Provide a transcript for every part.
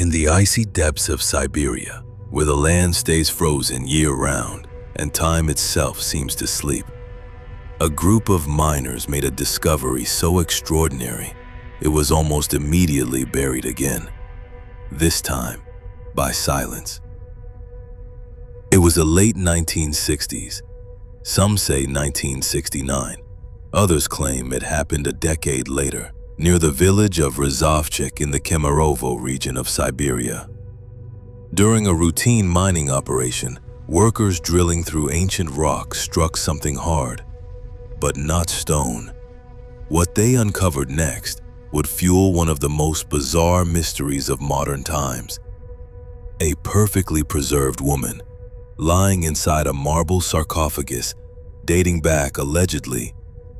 In the icy depths of Siberia, where the land stays frozen year-round and time itself seems to sleep, a group of miners made a discovery so extraordinary it was almost immediately buried again, this time by silence. It was the late 1960s. Some say 1969. Others claim it happened a decade later, near the village of Rozovchik in the Kemerovo region of Siberia. During a routine mining operation, workers drilling through ancient rock struck something hard, but not stone. What they uncovered next would fuel one of the most bizarre mysteries of modern times. A perfectly preserved woman, lying inside a marble sarcophagus dating back allegedly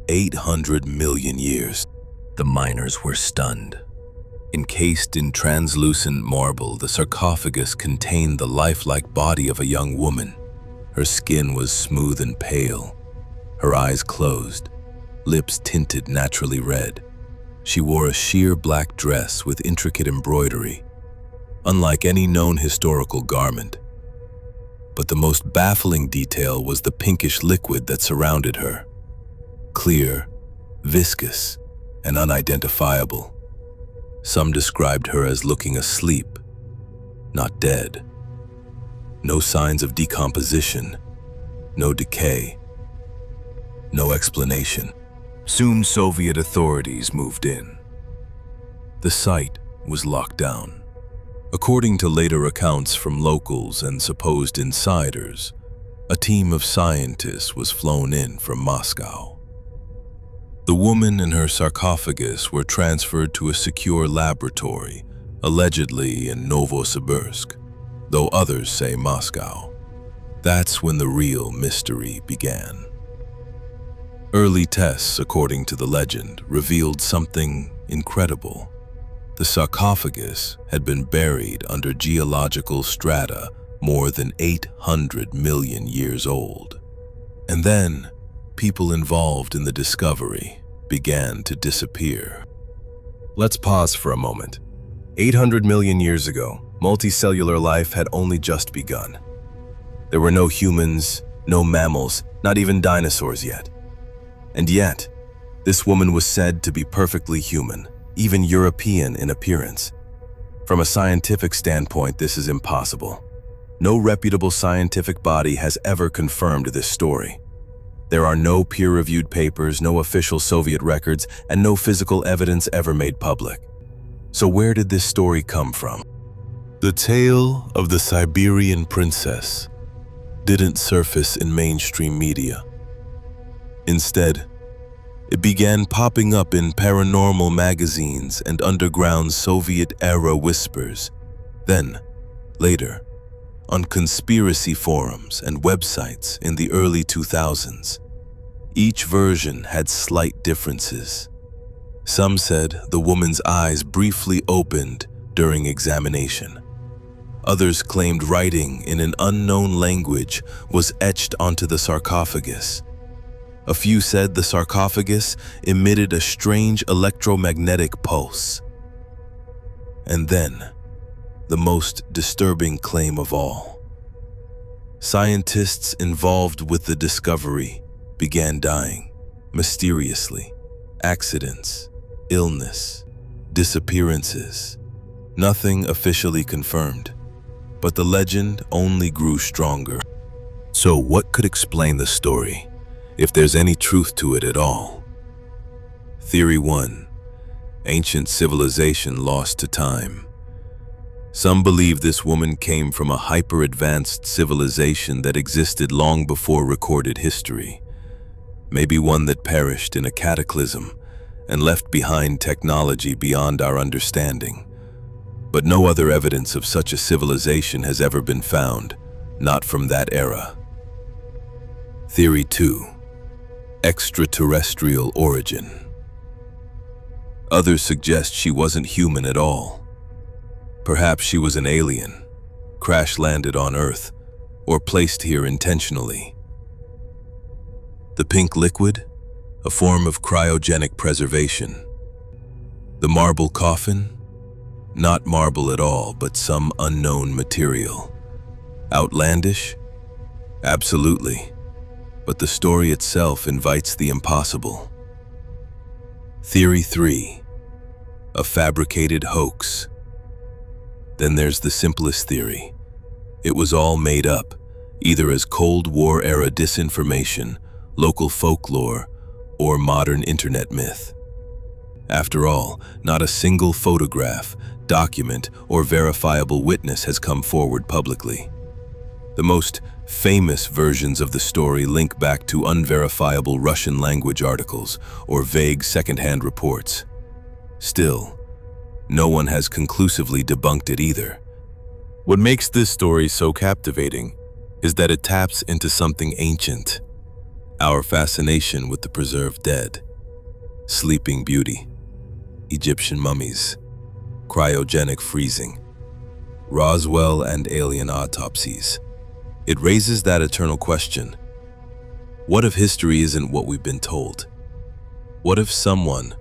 800 million years. The miners were stunned. Encased in translucent marble, the sarcophagus contained the lifelike body of a young woman. Her skin was smooth and pale, her eyes closed, lips tinted naturally red. She wore a sheer black dress with intricate embroidery, unlike any known historical garment. But the most baffling detail was the pinkish liquid that surrounded her. Clear, viscous, and unidentifiable. Some described her as looking asleep, not dead. No signs of decomposition, no decay, no explanation. Soon Soviet authorities moved in. The site was locked down. According to later accounts from locals and supposed insiders, a team of scientists was flown in from Moscow. The woman and her sarcophagus were transferred to a secure laboratory, allegedly in Novosibirsk, though others say Moscow. That's when the real mystery began. Early tests, according to the legend, revealed something incredible. The sarcophagus had been buried under geological strata more than 800 million years old. And then, people involved in the discovery began to disappear. Let's pause for a moment. 800 million years ago, multicellular life had only just begun. There were no humans, no mammals, not even dinosaurs yet. And yet, this woman was said to be perfectly human, even European in appearance. From a scientific standpoint, this is impossible. No reputable scientific body has ever confirmed this story. There are no peer-reviewed papers, no official Soviet records, and no physical evidence ever made public. So where did this story come from? The tale of the Siberian princess didn't surface in mainstream media. Instead, it began popping up in paranormal magazines and underground Soviet-era whispers. Then, later, on conspiracy forums and websites in the early 2000s. Each version had slight differences. Some said the woman's eyes briefly opened during examination. Others claimed writing in an unknown language was etched onto the sarcophagus. A few said the sarcophagus emitted a strange electromagnetic pulse. And then, the most disturbing claim of all. Scientists involved with the discovery began dying, mysteriously. Accidents, illness, disappearances. Nothing officially confirmed, but the legend only grew stronger. So what could explain the story, if there's any truth to it at all? Theory 1. Ancient civilization lost to time. Some believe this woman came from a hyper-advanced civilization that existed long before recorded history. Maybe one that perished in a cataclysm and left behind technology beyond our understanding. But no other evidence of such a civilization has ever been found, not from that era. Theory 2. Extraterrestrial origin. Others suggest she wasn't human at all. Perhaps she was an alien, crash-landed on Earth, or placed here intentionally. The pink liquid, a form of cryogenic preservation. The marble coffin, Not marble at all, but some unknown material. Outlandish? Absolutely. But the story itself invites the impossible. Theory 3. A fabricated hoax. Then there's the simplest theory. It was all made up, either as Cold War-era disinformation, local folklore, or modern internet myth. After all, not a single photograph, document, or verifiable witness has come forward publicly. The most famous versions of the story link back to unverifiable Russian-language articles or vague second-hand reports. Still, no one has conclusively debunked it either. What makes this story so captivating is that it taps into something ancient, our fascination with the preserved dead, sleeping beauty, Egyptian mummies, cryogenic freezing, Roswell and alien autopsies. It raises that eternal question: what if history isn't what we've been told? What if someone,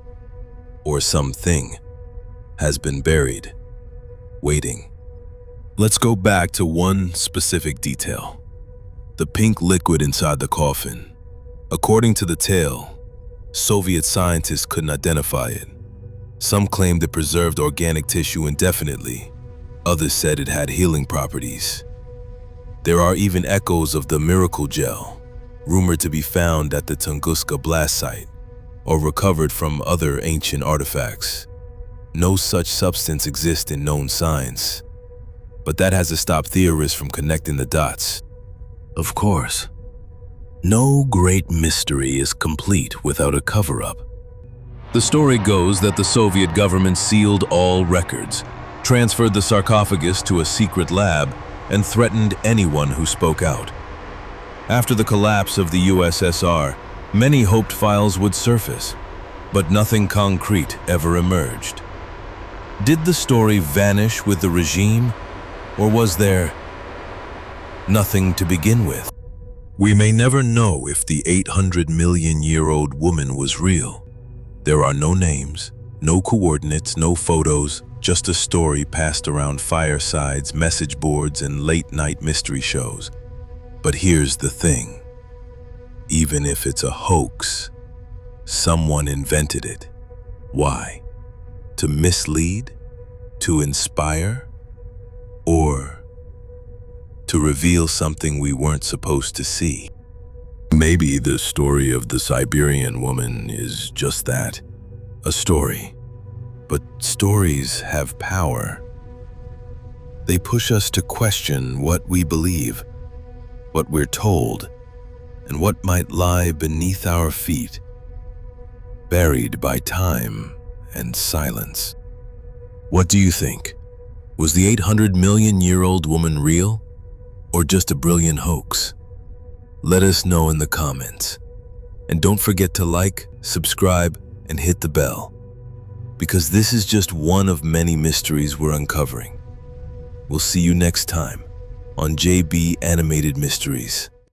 or something, has been buried, waiting? Let's go back to one specific detail: the pink liquid inside the coffin. According to the tale, Soviet scientists couldn't identify it. Some claimed it preserved organic tissue indefinitely. Others said it had healing properties. There are even echoes of the miracle gel, rumored to be found at the Tunguska blast site, or recovered from other ancient artifacts. No such substance exists in known science, but that hasn't stopped theorists from connecting the dots. Of course, no great mystery is complete without a cover-up. The story goes that the Soviet government sealed all records, transferred the sarcophagus to a secret lab, and threatened anyone who spoke out. After the collapse of the USSR, many hoped files would surface, but nothing concrete ever emerged. Did the story vanish with the regime, or was there nothing to begin with? We may never know if the 800-million-year-old woman was real. There are no names, no coordinates, no photos, just a story passed around firesides, message boards, and late-night mystery shows. But here's the thing: even if it's a hoax, someone invented it. Why? To mislead? To inspire? Or to reveal something we weren't supposed to see? Maybe the story of the Siberian woman is just that, a story. But stories have power. They push us to question what we believe, what we're told, and what might lie beneath our feet, buried by time and silence. What do you think? Was the 800-million-year-old woman real, or just a brilliant hoax? Let us know in the comments. And don't forget to like, subscribe, and hit the bell, because this is just one of many mysteries we're uncovering. We'll see you next time on JB Animated Mysteries.